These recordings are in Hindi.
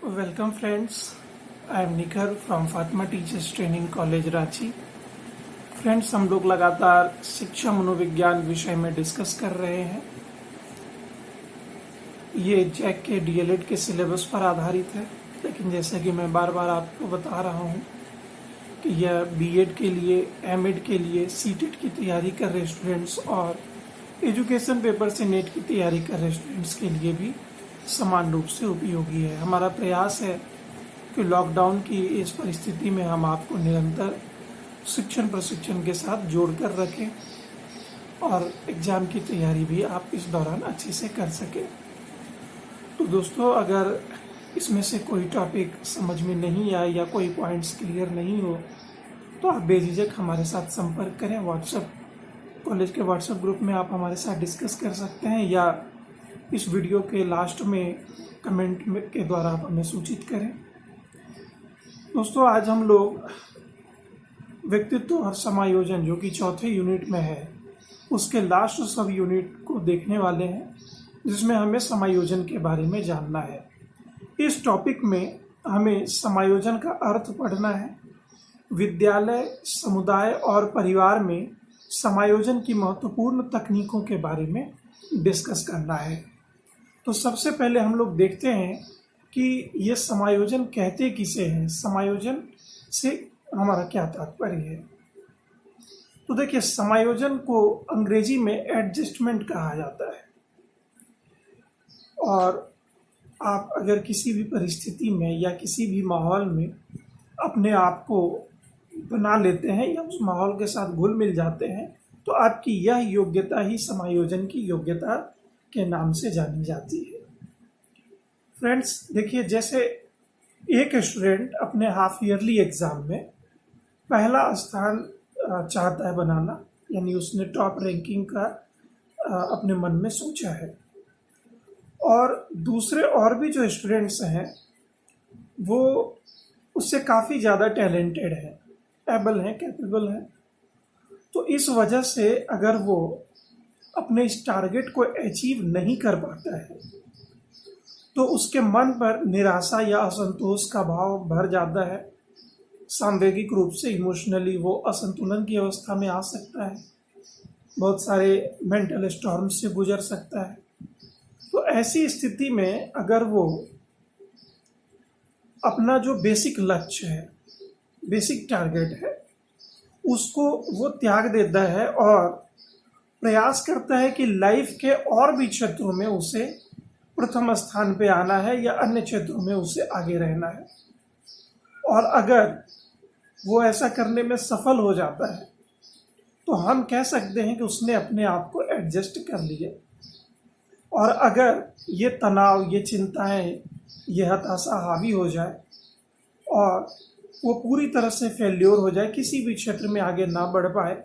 Welcome friends, I am Nikhar from Fatima Teachers Training College Ranchi. Friends, हम लोग लगातार शिक्षा मनोविज्ञान विषय में डिस्कस कर रहे हैं। ये जैक के डीएलएड के सिलेबस पर आधारित है, लेकिन जैसा कि मैं बार बार आपको बता रहा हूँ कि यह बीएड के लिए, एमएड के लिए, सीटेट की तैयारी कर रहे स्टूडेंट्स और एजुकेशन पेपर से नेट की तैयारी कर रहे स्टूडेंट्स के लिए भी समान रूप से उपयोगी है। हमारा प्रयास है कि लॉकडाउन की इस परिस्थिति में हम आपको निरंतर शिक्षण प्रशिक्षण के साथ जोड़कर रखें और एग्ज़ाम की तैयारी भी आप इस दौरान अच्छे से कर सकें। तो दोस्तों, अगर इसमें से कोई टॉपिक समझ में नहीं आए या कोई पॉइंट्स क्लियर नहीं हो तो आप बेझिझक हमारे साथ संपर्क करें। कॉलेज के व्हाट्सएप ग्रुप में आप हमारे साथ डिस्कस कर सकते हैं या इस वीडियो के लास्ट में कमेंट के द्वारा आप हमें सूचित करें। दोस्तों, आज हम लोग व्यक्तित्व और समायोजन, जो कि चौथे यूनिट में है, उसके लास्ट सब यूनिट को देखने वाले हैं, जिसमें हमें समायोजन के बारे में जानना है। इस टॉपिक में हमें समायोजन का अर्थ पढ़ना है। विद्यालय, समुदाय और परिवार में समायोजन की महत्वपूर्ण तकनीकों के बारे में डिस्कस करना है। तो सबसे पहले हम लोग देखते हैं कि ये समायोजन कहते किसे हैं, समायोजन से हमारा क्या तात्पर्य है। तो देखिए, समायोजन को अंग्रेजी में एडजस्टमेंट कहा जाता है। और आप अगर किसी भी परिस्थिति में या किसी भी माहौल में अपने आप को बना लेते हैं या उस माहौल के साथ घुल मिल जाते हैं, तो आपकी यह योग्यता ही समायोजन की योग्यता के नाम से जानी जाती है। फ्रेंड्स, देखिए, जैसे एक स्टूडेंट अपने हाफ ईयरली एग्जाम में पहला स्थान चाहता है बनाना, यानी उसने टॉप रैंकिंग का अपने मन में सोचा है, और दूसरे और भी जो स्टूडेंट्स हैं वो उससे काफ़ी ज़्यादा टैलेंटेड हैं, एबल हैं, कैपेबल हैं। तो इस वजह से अगर वो अपने इस टारगेट को अचीव नहीं कर पाता है तो उसके मन पर निराशा या असंतोष का भाव भर जाता है। सांवेगिक रूप से इमोशनली वो असंतुलन की अवस्था में आ सकता है, बहुत सारे मेंटल स्टॉर्म से गुजर सकता है। तो ऐसी स्थिति में अगर वो अपना जो बेसिक लक्ष्य है, बेसिक टारगेट है, उसको वो त्याग देता है और प्रयास करता है कि लाइफ के और भी क्षेत्रों में उसे प्रथम स्थान पे आना है या अन्य क्षेत्रों में उसे आगे रहना है, और अगर वो ऐसा करने में सफल हो जाता है तो हम कह सकते हैं कि उसने अपने आप को एडजस्ट कर लिया। और अगर ये तनाव, ये चिंताएं, ये हताशा हावी हो जाए और वो पूरी तरह से फेल्योर हो जाए, किसी भी क्षेत्र में आगे ना बढ़ पाए,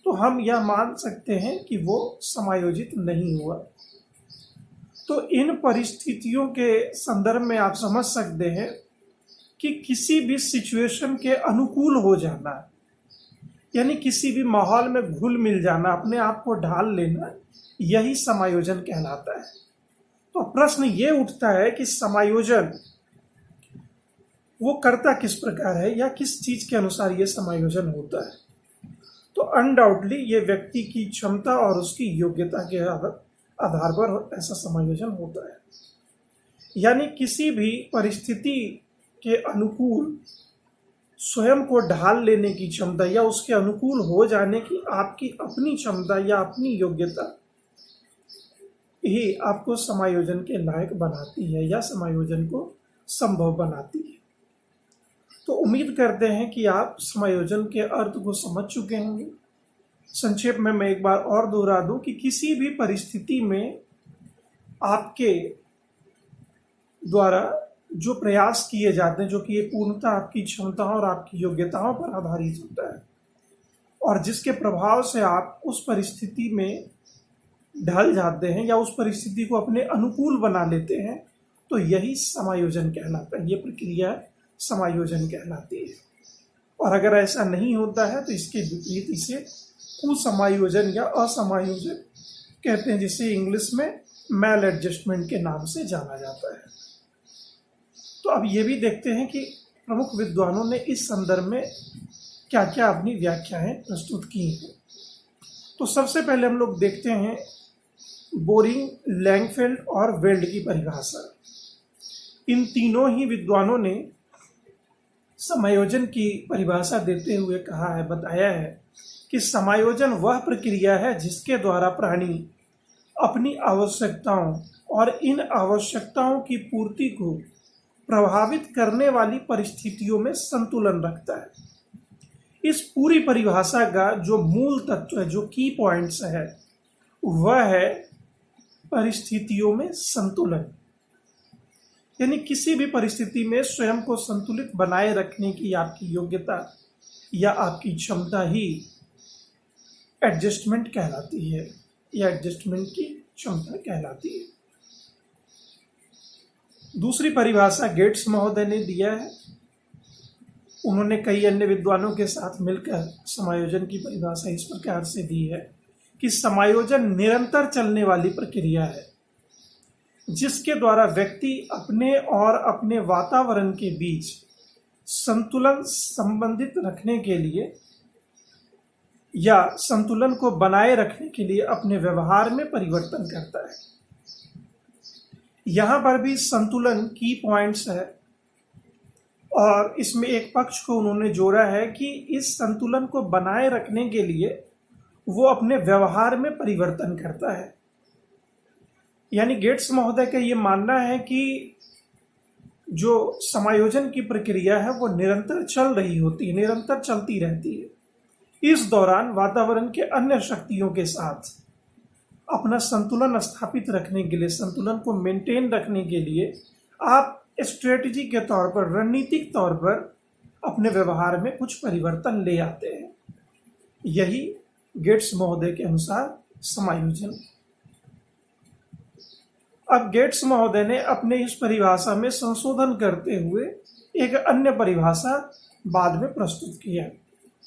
तो हम यह मान सकते हैं कि वो समायोजित नहीं हुआ। तो इन परिस्थितियों के संदर्भ में आप समझ सकते हैं कि किसी भी सिचुएशन के अनुकूल हो जाना, यानी किसी भी माहौल में घुल मिल जाना, अपने आप को ढाल लेना, यही समायोजन कहलाता है। तो प्रश्न ये उठता है कि समायोजन वो करता किस प्रकार है या किस चीज के अनुसार ये समायोजन होता है। तो अनडाउटली ये व्यक्ति की क्षमता और उसकी योग्यता के आधार पर ऐसा समायोजन होता है। यानी किसी भी परिस्थिति के अनुकूल स्वयं को ढाल लेने की क्षमता या उसके अनुकूल हो जाने की आपकी अपनी क्षमता या अपनी योग्यता ही आपको समायोजन के लायक बनाती है या समायोजन को संभव बनाती है। तो उम्मीद करते हैं कि आप समायोजन के अर्थ को समझ चुके होंगे। संक्षेप में मैं एक बार और दोहरा दूं कि किसी भी परिस्थिति में आपके द्वारा जो प्रयास किए जाते हैं, जो कि ये पूर्णतः आपकी क्षमताओं और आपकी योग्यताओं पर आधारित होता है, और जिसके प्रभाव से आप उस परिस्थिति में ढल जाते हैं या उस परिस्थिति को अपने अनुकूल बना लेते हैं, तो यही समायोजन कहलाता है। ये प्रक्रिया समायोजन कहलाती है। और अगर ऐसा नहीं होता है तो इसके विपरीत इसे कुसमायोजन या असमायोजन कहते हैं, जिसे इंग्लिश में मैल एडजस्टमेंट के नाम से जाना जाता है। तो अब ये भी देखते हैं कि प्रमुख विद्वानों ने इस संदर्भ में क्या क्या अपनी व्याख्याएं प्रस्तुत की हैं। तो सबसे पहले हम लोग देखते हैं बोरिंग, लैंगफेल्ड और वेल्ड की परिभाषा। इन तीनों ही विद्वानों ने समायोजन की परिभाषा देते हुए कहा है, बताया है कि समायोजन वह प्रक्रिया है जिसके द्वारा प्राणी अपनी आवश्यकताओं और इन आवश्यकताओं की पूर्ति को प्रभावित करने वाली परिस्थितियों में संतुलन रखता है। इस पूरी परिभाषा का जो मूल तत्व है, जो की पॉइंट्स है, वह है परिस्थितियों में संतुलन। यानी किसी भी परिस्थिति में स्वयं को संतुलित बनाए रखने की आपकी योग्यता या आपकी क्षमता ही एडजस्टमेंट कहलाती है, या एडजस्टमेंट की क्षमता कहलाती है। दूसरी परिभाषा गेट्स महोदय ने दिया है। उन्होंने कई अन्य विद्वानों के साथ मिलकर समायोजन की परिभाषा इस प्रकार से दी है कि समायोजन निरंतर चलने वाली प्रक्रिया है जिसके द्वारा व्यक्ति अपने और अपने वातावरण के बीच संतुलन संबंधित रखने के लिए या संतुलन को बनाए रखने के लिए अपने व्यवहार में परिवर्तन करता है। यहाँ पर भी संतुलन की पॉइंट्स है और इसमें एक पक्ष को उन्होंने जोड़ा है कि इस संतुलन को बनाए रखने के लिए वो अपने व्यवहार में परिवर्तन करता है। यानी गेट्स महोदय का ये मानना है कि जो समायोजन की प्रक्रिया है वो निरंतर चल रही होती है, निरंतर चलती रहती है। इस दौरान वातावरण के अन्य शक्तियों के साथ अपना संतुलन स्थापित रखने के लिए, संतुलन को मेंटेन रखने के लिए आप स्ट्रेटजी के तौर पर, रणनीतिक तौर पर अपने व्यवहार में कुछ परिवर्तन ले आते हैं। यही गेट्स महोदय के अनुसार समायोजन। अब गेट्स महोदय ने अपने इस परिभाषा में संशोधन करते हुए एक अन्य परिभाषा बाद में प्रस्तुत किया।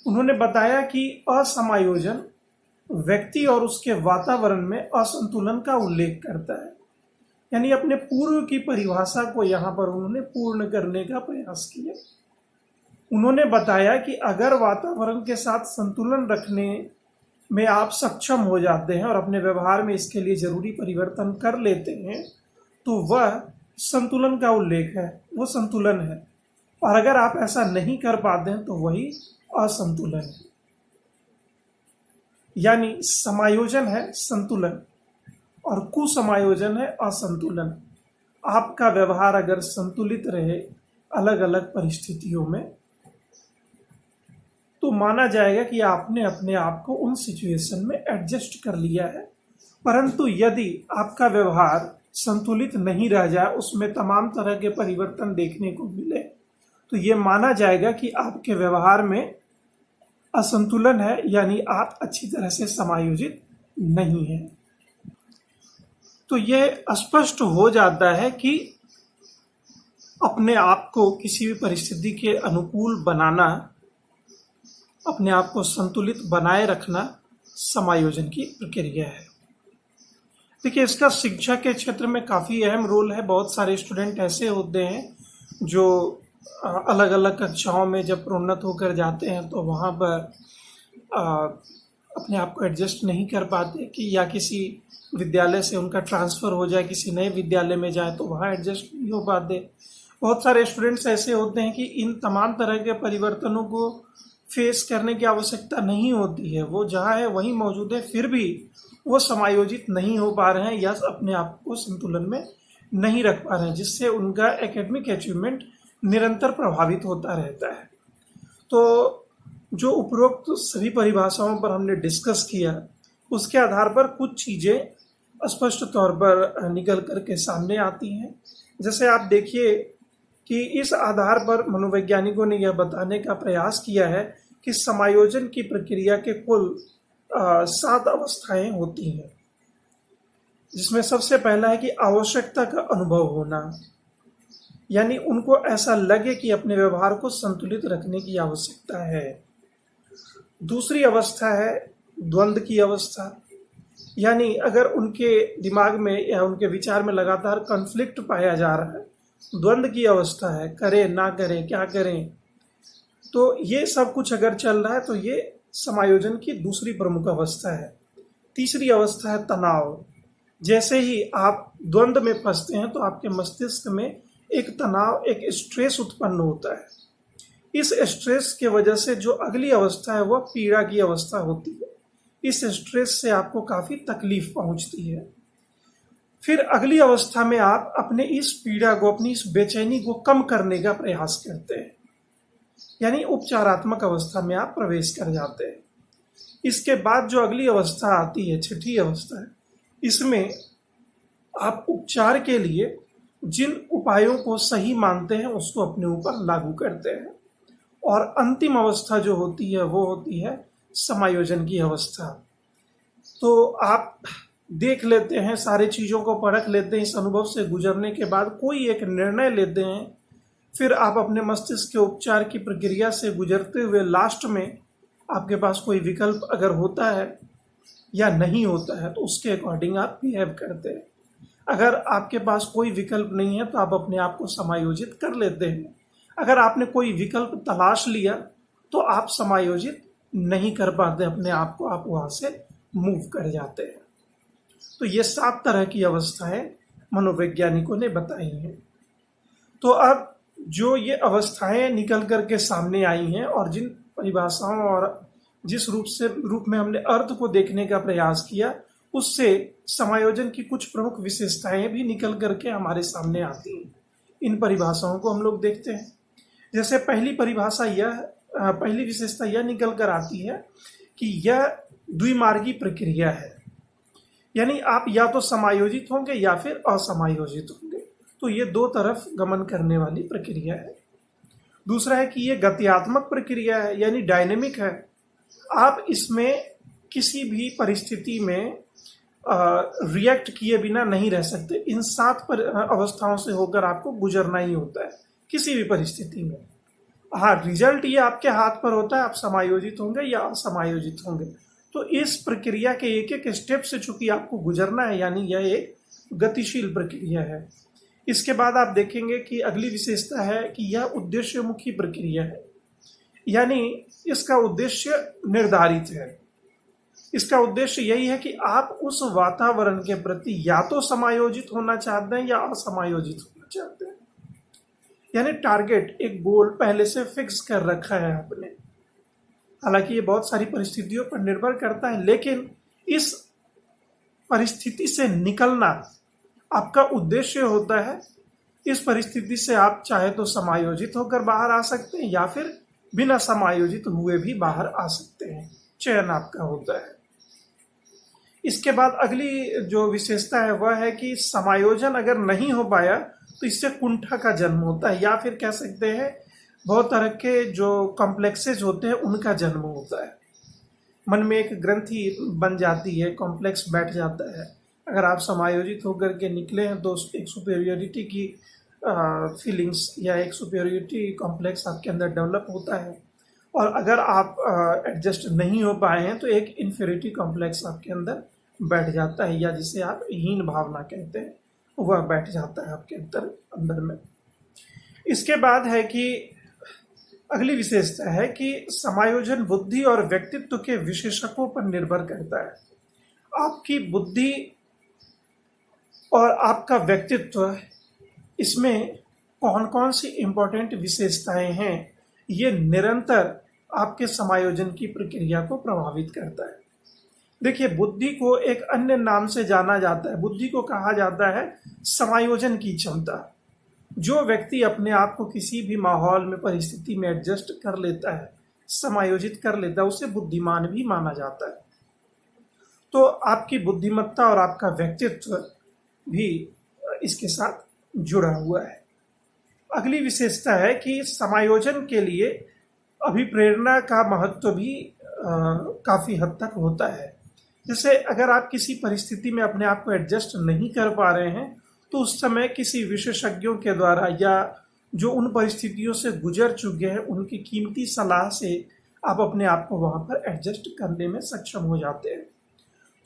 उन्होंने बताया कि असमायोजन व्यक्ति और उसके वातावरण में असंतुलन का उल्लेख करता है। यानी अपने पूर्व की परिभाषा को यहाँ पर उन्होंने पूर्ण करने का प्रयास किया। उन्होंने बताया कि अगर वातावरण के साथ संतुलन रखने में आप सक्षम हो जाते हैं और अपने व्यवहार में इसके लिए जरूरी परिवर्तन कर लेते हैं तो वह संतुलन का उल्लेख है, वो संतुलन है। और अगर आप ऐसा नहीं कर पाते हैं तो वही असंतुलन है। यानी समायोजन है संतुलन और कुसमायोजन है असंतुलन। आपका व्यवहार अगर संतुलित रहे अलग अलग परिस्थितियों में तो माना जाएगा कि आपने अपने आप को उन सिचुएशन में एडजस्ट कर लिया है। परंतु यदि आपका व्यवहार संतुलित नहीं रह जाए, उसमें तमाम तरह के परिवर्तन देखने को मिले, तो ये माना जाएगा कि आपके व्यवहार में असंतुलन है, यानी आप अच्छी तरह से समायोजित नहीं हैं। तो यह स्पष्ट हो जाता है कि अपने आप को किसी भी परिस्थिति के अनुकूल बनाना, अपने आप को संतुलित बनाए रखना समायोजन की प्रक्रिया है। देखिए, इसका शिक्षा के क्षेत्र में काफ़ी अहम रोल है। बहुत सारे स्टूडेंट ऐसे होते हैं जो अलग अलग कक्षाओं में जब प्रोन्नत होकर जाते हैं तो वहाँ पर अपने आप को एडजस्ट नहीं कर पाते कि या किसी विद्यालय से उनका ट्रांसफ़र हो जाए, किसी नए विद्यालय में जाए तो वहाँ एडजस्ट नहीं हो पाते। बहुत सारे स्टूडेंट्स ऐसे होते हैं कि इन तमाम तरह के परिवर्तनों को फेस करने की आवश्यकता नहीं होती है, वो जहाँ है वहीं मौजूद है, फिर भी वो समायोजित नहीं हो पा रहे हैं या अपने आप को संतुलन में नहीं रख पा रहे हैं, जिससे उनका एकेडमिक अचीवमेंट निरंतर प्रभावित होता रहता है। तो जो उपरोक्त सभी परिभाषाओं पर हमने डिस्कस किया, उसके आधार पर कुछ चीज़ें स्पष्ट तौर पर निकल करके सामने आती हैं। जैसे आप देखिए कि इस आधार पर मनोवैज्ञानिकों ने यह बताने का प्रयास किया है कि समायोजन की प्रक्रिया के कुल 7 अवस्थाएं होती हैं, जिसमें सबसे पहला है कि आवश्यकता का अनुभव होना, यानी उनको ऐसा लगे कि अपने व्यवहार को संतुलित रखने की आवश्यकता है। दूसरी अवस्था है द्वंद्व की अवस्था, यानी अगर उनके दिमाग में या उनके विचार में लगातार कॉन्फ्लिक्ट पाया जा रहा है द्वंद्व की अवस्था है, करें ना करें, क्या करें, तो ये सब कुछ अगर चल रहा है तो ये समायोजन की दूसरी प्रमुख अवस्था है। तीसरी अवस्था है तनाव। जैसे ही आप द्वंद्व में फंसते हैं तो आपके मस्तिष्क में एक तनाव, एक स्ट्रेस उत्पन्न होता है। इस स्ट्रेस के वजह से जो अगली अवस्था है वह पीड़ा की अवस्था होती है। इस स्ट्रेस से आपको काफी तकलीफ पहुंचती है। फिर अगली अवस्था में आप अपने इस पीड़ा को, अपनी इस बेचैनी को कम करने का प्रयास करते हैं, यानी उपचारात्मक अवस्था में आप प्रवेश कर जाते हैं। इसके बाद जो अगली अवस्था आती है, छठी अवस्था है, इसमें आप उपचार के लिए जिन उपायों को सही मानते हैं उसको अपने ऊपर लागू करते हैं। और अंतिम अवस्था जो होती है वो होती है समायोजन की अवस्था। तो आप देख लेते हैं, सारी चीज़ों को परख लेते हैं, इस अनुभव से गुजरने के बाद कोई एक निर्णय लेते हैं, फिर आप अपने मस्तिष्क के उपचार की प्रक्रिया से गुजरते हुए लास्ट में आपके पास कोई विकल्प अगर होता है या नहीं होता है तो उसके अकॉर्डिंग आप बिहेव करते हैं। अगर आपके पास कोई विकल्प नहीं है तो आप अपने आप को समायोजित कर लेते हैं। अगर आपने कोई विकल्प तलाश लिया तो आप समायोजित नहीं कर पाते अपने आप को, आप वहां से मूव कर जाते हैं। तो ये 7 तरह की अवस्थाएं मनोवैज्ञानिकों ने बताई हैं। तो अब जो ये अवस्थाएं निकल करके सामने आई हैं और जिन परिभाषाओं और जिस रूप में हमने अर्थ को देखने का प्रयास किया, उससे समायोजन की कुछ प्रमुख विशेषताएं भी निकल करके हमारे सामने आती हैं। इन परिभाषाओं को हम लोग देखते हैं। जैसे पहली विशेषता यह निकल कर आती है कि यह द्विमार्गी प्रक्रिया है, यानी आप या तो समायोजित होंगे या फिर असमायोजित होंगे। तो ये 2 तरफ गमन करने वाली प्रक्रिया है। दूसरा है कि ये गत्यात्मक प्रक्रिया है, यानी डायनेमिक है। आप इसमें किसी भी परिस्थिति में रिएक्ट किए बिना नहीं रह सकते। इन 7 अवस्थाओं से होकर आपको गुजरना ही होता है किसी भी परिस्थिति में। हाँ, रिजल्ट ये आपके हाथ पर होता है, आप समायोजित होंगे या असमायोजित होंगे। तो इस प्रक्रिया के एक एक स्टेप से चूंकि आपको गुजरना है, यानी यह एक गतिशील प्रक्रिया है। इसके बाद आप देखेंगे कि अगली विशेषता है कि यह उद्देश्यमुखी प्रक्रिया है, यानी इसका उद्देश्य निर्धारित है। इसका उद्देश्य यही है कि आप उस वातावरण के प्रति या तो समायोजित होना चाहते हैं या असमायोजित होना चाहते हैं, यानी टारगेट, एक गोल पहले से फिक्स कर रखा है आपने। हालांकि ये बहुत सारी परिस्थितियों पर निर्भर करता है, लेकिन इस परिस्थिति से निकलना आपका उद्देश्य होता है। इस परिस्थिति से आप चाहे तो समायोजित होकर बाहर आ सकते हैं या फिर बिना समायोजित हुए भी बाहर आ सकते हैं, चयन आपका होता है। इसके बाद अगली जो विशेषता है वह है कि समायोजन अगर नहीं हो पाया तो इससे कुंठा का जन्म होता है, या फिर कह सकते हैं बहुत तरह के जो कॉम्प्लेक्सेज होते हैं उनका जन्म होता है। मन में एक ग्रंथि बन जाती है, कॉम्प्लेक्स बैठ जाता है। अगर आप समायोजित होकर के निकले हैं तो एक सुपेरियोरिटी की फीलिंग्स या एक सुपेरियोरिटी कॉम्प्लेक्स आपके अंदर डेवलप होता है। और अगर आप एडजस्ट नहीं हो पाए हैं तो एक इन्फीरियरिटी कॉम्प्लेक्स आपके अंदर बैठ जाता है, या जिसे आप हीन भावना कहते हैं, वह बैठ जाता है आपके अंदर में। इसके बाद है कि अगली विशेषता है कि समायोजन बुद्धि और व्यक्तित्व के विशेषकों पर निर्भर करता है। आपकी बुद्धि और आपका व्यक्तित्व, इसमें कौन कौन सी इंपॉर्टेंट विशेषताएं हैं, ये निरंतर आपके समायोजन की प्रक्रिया को प्रभावित करता है। देखिए, बुद्धि को एक अन्य नाम से जाना जाता है। बुद्धि को कहा जाता है समायोजन की क्षमता। जो व्यक्ति अपने आप को किसी भी माहौल में, परिस्थिति में एडजस्ट कर लेता है, समायोजित कर लेता है, उसे बुद्धिमान भी माना जाता है। तो आपकी बुद्धिमत्ता और आपका व्यक्तित्व भी इसके साथ जुड़ा हुआ है। अगली विशेषता है कि समायोजन के लिए अभिप्रेरणा का महत्व भी काफी हद तक होता है। जैसे अगर आप किसी परिस्थिति में अपने आप को एडजस्ट नहीं कर पा रहे हैं तो उस समय किसी विशेषज्ञों के द्वारा या जो उन परिस्थितियों से गुजर चुके हैं उनकी कीमती सलाह से आप अपने आप को वहां पर एडजस्ट करने में सक्षम हो जाते हैं।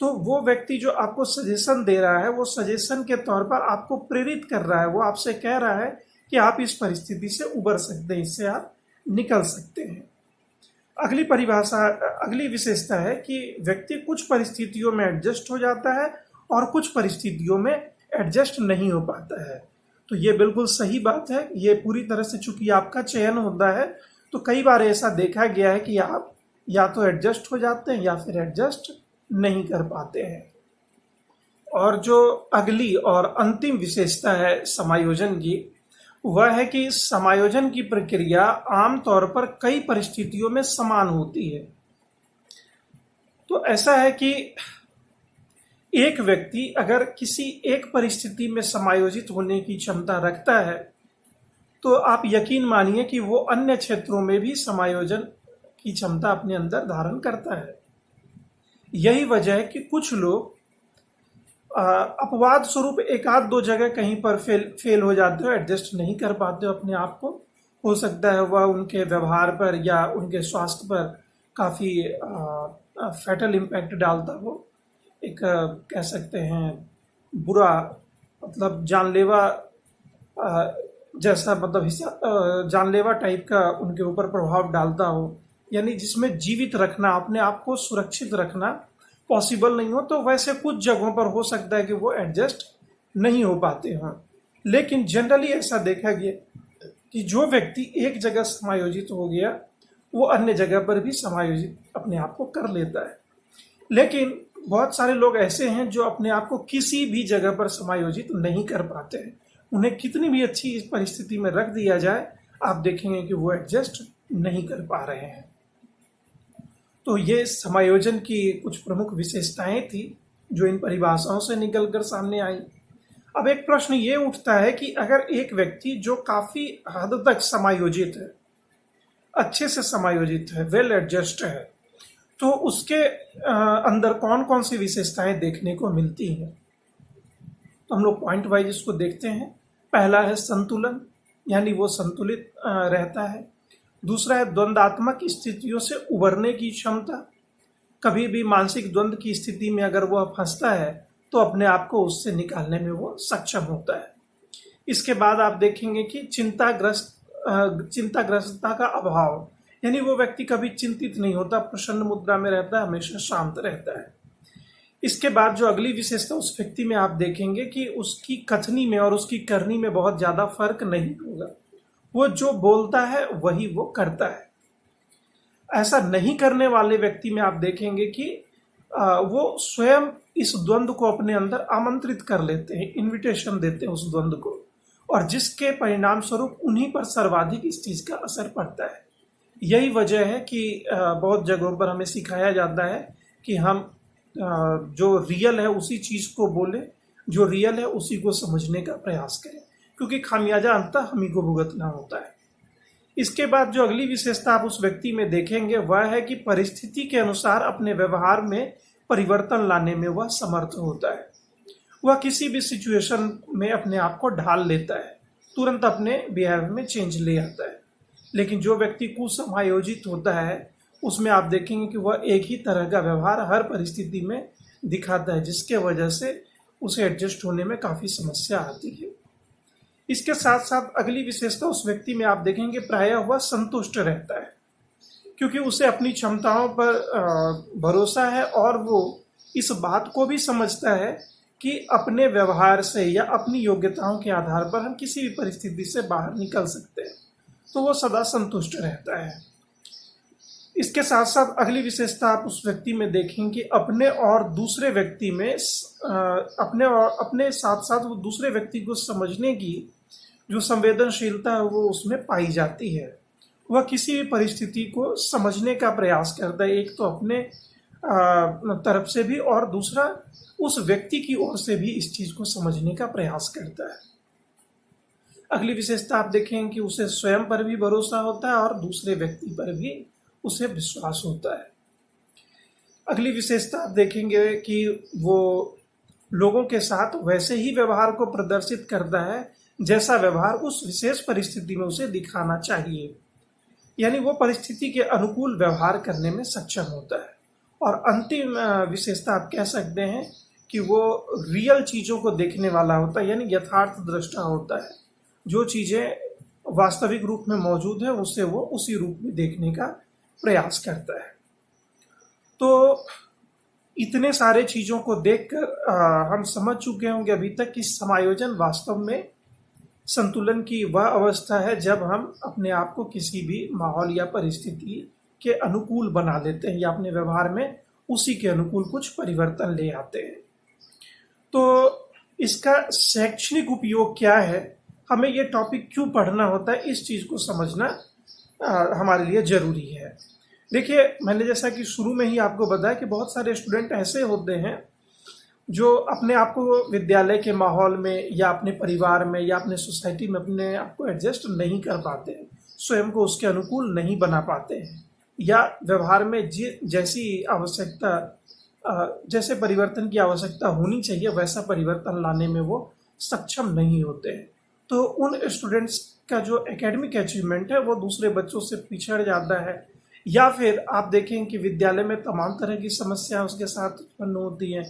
तो वो व्यक्ति जो आपको सजेशन दे रहा है, वो सजेशन के तौर पर आपको प्रेरित कर रहा है, वो आपसे कह रहा है कि आप इस परिस्थिति से उबर सकते हैं, इससे आप निकल सकते हैं। अगली विशेषता है कि व्यक्ति कुछ परिस्थितियों में एडजस्ट हो जाता है और कुछ परिस्थितियों में एडजस्ट नहीं हो पाता है। तो ये बिल्कुल सही बात है। ये पूरी तरह से चूंकि आपका चयन होता है, तो कई बार ऐसा देखा गया है कि आप या तो एडजस्ट हो जाते हैं या फिर एडजस्ट नहीं कर पाते हैं। और जो अगली और अंतिम विशेषता है समायोजन की, वह है कि समायोजन की प्रक्रिया आमतौर पर कई परिस्थितियों में समान होती है। तो ऐसा है कि एक व्यक्ति अगर किसी एक परिस्थिति में समायोजित होने की क्षमता रखता है, तो आप यकीन मानिए कि वो अन्य क्षेत्रों में भी समायोजन की क्षमता अपने अंदर धारण करता है। यही वजह है कि कुछ लोग अपवाद स्वरूप एक आध दो जगह कहीं पर फेल हो जाते हो, एडजस्ट नहीं कर पाते हो अपने आप को। हो सकता है वह उनके व्यवहार पर या उनके स्वास्थ्य पर काफ़ी फैटल इम्पैक्ट डालता हो, एक कह सकते हैं बुरा, मतलब जानलेवा जैसा, मतलब जानलेवा टाइप का उनके ऊपर प्रभाव डालता हो, यानी जिसमें जीवित रखना, अपने आप को सुरक्षित रखना पॉसिबल नहीं हो। तो वैसे कुछ जगहों पर हो सकता है कि वो एडजस्ट नहीं हो पाते हों। लेकिन जनरली ऐसा देखा गया कि जो व्यक्ति एक जगह समायोजित हो गया, वो अन्य जगह पर भी समायोजित अपने आप को कर लेता है। लेकिन बहुत सारे लोग ऐसे हैं जो अपने आप को किसी भी जगह पर समायोजित नहीं कर पाते हैं। उन्हें कितनी भी अच्छी इस परिस्थिति में रख दिया जाए, आप देखेंगे कि वो एडजस्ट नहीं कर पा रहे हैं। तो ये समायोजन की कुछ प्रमुख विशेषताएं थी जो इन परिभाषाओं से निकलकर सामने आई। अब एक प्रश्न ये उठता है कि अगर एक व्यक्ति जो काफी हद तक समायोजित है, अच्छे से समायोजित है, वेल एडजस्ट है, तो उसके अंदर कौन कौन सी विशेषताएं देखने को मिलती हैं। तो हम लोग पॉइंट वाइज इसको देखते हैं। पहला है संतुलन, यानी वो संतुलित रहता है। दूसरा है द्वंद्वात्मक स्थितियों से उबरने की क्षमता। कभी भी मानसिक द्वंद्व की स्थिति में अगर वह फंसता है तो अपने आप को उससे निकालने में वो सक्षम होता है। इसके बाद आप देखेंगे कि चिंताग्रस्तता का अभाव, यानी वो व्यक्ति कभी चिंतित नहीं होता, प्रसन्न मुद्रा में रहता है, हमेशा शांत रहता है। इसके बाद जो अगली विशेषता उस व्यक्ति में आप देखेंगे कि उसकी कथनी में और उसकी करनी में बहुत ज्यादा फर्क नहीं होगा। वो जो बोलता है वही वो करता है। ऐसा नहीं करने वाले व्यक्ति में आप देखेंगे कि वो स्वयं इस द्वंद्व को अपने अंदर आमंत्रित कर लेते हैं, इनविटेशन देते हैं उस द्वंद्व को, और जिसके परिणाम स्वरूप उन्हीं पर सर्वाधिक इस चीज का असर पड़ता है। यही वजह है कि बहुत जगहों पर हमें सिखाया जाता है कि हम जो रियल है उसी चीज को बोलें, जो रियल है उसी को समझने का प्रयास करें, क्योंकि खामियाजा अंततः हम ही को भुगतना होता है। इसके बाद जो अगली विशेषता आप उस व्यक्ति में देखेंगे वह है कि परिस्थिति के अनुसार अपने व्यवहार में परिवर्तन लाने में वह समर्थ होता है। वह किसी भी सिचुएशन में अपने आप को ढाल लेता है, तुरंत अपने बिहेवियर में चेंज ले आता है। लेकिन जो व्यक्ति कुसमायोजित होता है उसमें आप देखेंगे कि वह एक ही तरह का व्यवहार हर परिस्थिति में दिखाता है, जिसके वजह से उसे एडजस्ट होने में काफी समस्या आती है। इसके साथ साथ अगली विशेषता उस व्यक्ति में आप देखेंगे प्रायः वह संतुष्ट रहता है, क्योंकि उसे अपनी क्षमताओं पर भरोसा है और वो इस बात को भी समझता है कि अपने व्यवहार से या अपनी योग्यताओं के आधार पर हम किसी भी परिस्थिति से बाहर निकल सकते हैं। तो वो सदा संतुष्ट रहता है। इसके साथ साथ अगली विशेषता आप उस व्यक्ति में देखेंगे अपने और दूसरे व्यक्ति में अपने साथ साथ वो दूसरे व्यक्ति को समझने की जो संवेदनशीलता है वो उसमें पाई जाती है। वह किसी भी परिस्थिति को समझने का प्रयास करता है, एक तो अपने तरफ से भी और दूसरा उस व्यक्ति की ओर से भी इस चीज को समझने का प्रयास करता है। अगली विशेषता आप देखेंगे कि उसे स्वयं पर भी भरोसा होता है और दूसरे व्यक्ति पर भी उसे विश्वास होता है। अगली विशेषता आप देखेंगे कि वो लोगों के साथ वैसे ही व्यवहार को प्रदर्शित करता है जैसा व्यवहार उस विशेष परिस्थिति में उसे दिखाना चाहिए, यानी वो परिस्थिति के अनुकूल व्यवहार करने में सक्षम होता है। और अंतिम विशेषता आप कह सकते हैं कि वो रियल चीज़ों को देखने वाला होता है, यानी यथार्थ दृष्टा होता है। जो चीज़ें वास्तविक रूप में मौजूद है उसे वो उसी रूप में देखने का प्रयास करता है। तो इतने सारे चीज़ों को देखकर हम समझ चुके होंगे अभी तक कि समायोजन वास्तव में संतुलन की वह अवस्था है जब हम अपने आप को किसी भी माहौल या परिस्थिति के अनुकूल बना लेते हैं या अपने व्यवहार में उसी के अनुकूल कुछ परिवर्तन ले आते हैं। तो इसका शैक्षणिक उपयोग क्या है, हमें ये टॉपिक क्यों पढ़ना होता है, इस चीज़ को समझना हमारे लिए ज़रूरी है। देखिए, मैंने जैसा कि शुरू में ही आपको बताया कि बहुत सारे स्टूडेंट ऐसे होते हैं जो अपने आप को विद्यालय के माहौल में या अपने परिवार में या अपने सोसाइटी में अपने आप को एडजस्ट नहीं कर पाते हैं, स्वयं को उसके अनुकूल नहीं बना पाते हैं, या व्यवहार में जैसी आवश्यकता जैसे परिवर्तन की आवश्यकता होनी चाहिए वैसा परिवर्तन लाने में वो सक्षम नहीं होते हैं। तो उन स्टूडेंट्स का जो एकेडमिक अचीवमेंट है वो दूसरे बच्चों से पिछड़ जाता है, या फिर आप देखें कि विद्यालय में तमाम तरह की समस्याएं उसके साथ उत्पन्न होती हैं,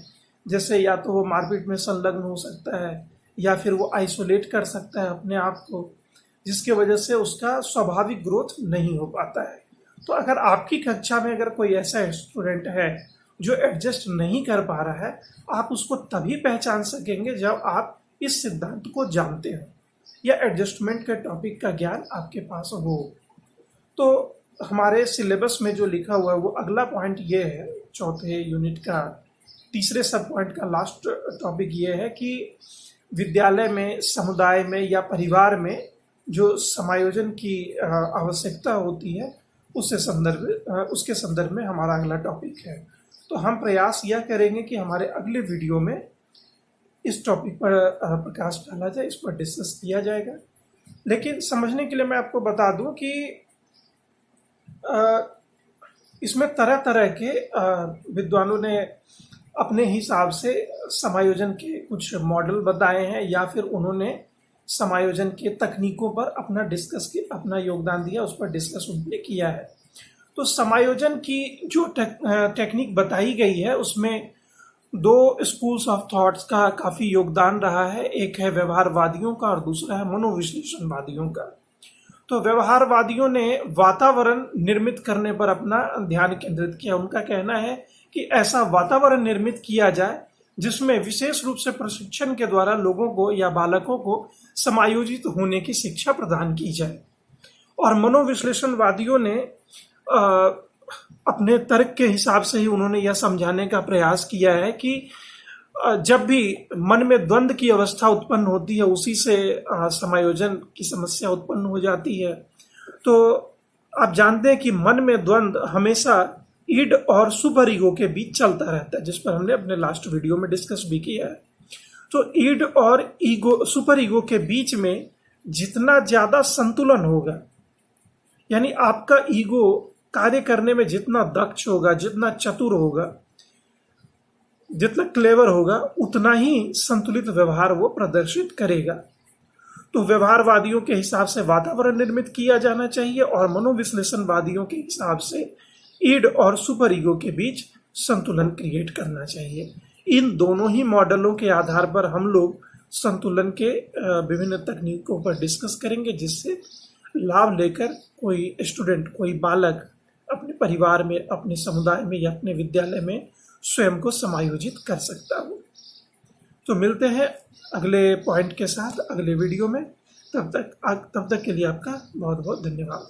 जैसे या तो वो मारपीट में संलग्न हो सकता है या फिर वो आइसोलेट कर सकता है अपने आप को, जिसके वजह से उसका स्वाभाविक ग्रोथ नहीं हो पाता है। तो अगर आपकी कक्षा में अगर कोई ऐसा स्टूडेंट है जो एडजस्ट नहीं कर पा रहा है, आप उसको तभी पहचान सकेंगे जब आप इस सिद्धांत को जानते हो या एडजस्टमेंट के टॉपिक का ज्ञान आपके पास हो। तो हमारे सिलेबस में जो लिखा हुआ है वो अगला पॉइंट ये है, चौथे यूनिट का तीसरे सब पॉइंट का लास्ट टॉपिक ये है कि विद्यालय में, समुदाय में या परिवार में जो समायोजन की आवश्यकता होती है उसके संदर्भ में हमारा अगला टॉपिक है। तो हम प्रयास यह करेंगे कि हमारे अगले वीडियो में इस टॉपिक पर प्रकाश डाला जाए, इस पर डिस्कस किया जाएगा। लेकिन समझने के लिए मैं आपको बता दूं कि इसमें तरह तरह के विद्वानों ने अपने हिसाब से समायोजन के कुछ मॉडल बताए हैं या फिर उन्होंने समायोजन के तकनीकों पर अपना योगदान दिया, उस पर डिस्कस उन्होंने किया है। तो समायोजन की जो टेक्निक बताई गई है उसमें दो स्कूल्स ऑफ थॉट्स का काफ़ी योगदान रहा है। एक है व्यवहारवादियों का और दूसरा है मनोविश्लेषणवादियों का। तो व्यवहारवादियों ने वातावरण निर्मित करने पर अपना ध्यान केंद्रित किया। उनका कहना है कि ऐसा वातावरण निर्मित किया जाए जिसमें विशेष रूप से प्रशिक्षण के द्वारा लोगों को या बालकों को समायोजित होने की शिक्षा प्रदान की जाए। और मनोविश्लेषणवादियों ने अपने तर्क के हिसाब से ही उन्होंने यह समझाने का प्रयास किया है कि जब भी मन में द्वंद्व की अवस्था उत्पन्न होती है उसी से समायोजन की समस्या उत्पन्न हो जाती है। तो आप जानते हैं कि मन में द्वंद्व हमेशा ईड और सुपर ईगो के बीच चलता रहता है, जिस पर हमने अपने लास्ट वीडियो में डिस्कस भी किया है। तो ईड और सुपर ईगो के बीच में जितना ज्यादा संतुलन होगा, यानी आपका ईगो कार्य करने में जितना दक्ष होगा, जितना चतुर होगा, जितना क्लेवर होगा, उतना ही संतुलित व्यवहार वो प्रदर्शित करेगा। तो व्यवहारवादियों के हिसाब से वातावरण निर्मित किया जाना चाहिए और मनोविश्लेषणवादियों के हिसाब से ईड और सुपर ईगो के बीच संतुलन क्रिएट करना चाहिए। इन दोनों ही मॉडलों के आधार पर हम लोग संतुलन के विभिन्न तकनीकों पर डिस्कस करेंगे, जिससे लाभ लेकर कोई स्टूडेंट, कोई बालक अपने परिवार में, अपने समुदाय में या अपने विद्यालय में स्वयं को समायोजित कर सकता हो। तो मिलते हैं अगले पॉइंट के साथ अगले वीडियो में। तब तक के लिए आपका बहुत बहुत धन्यवाद।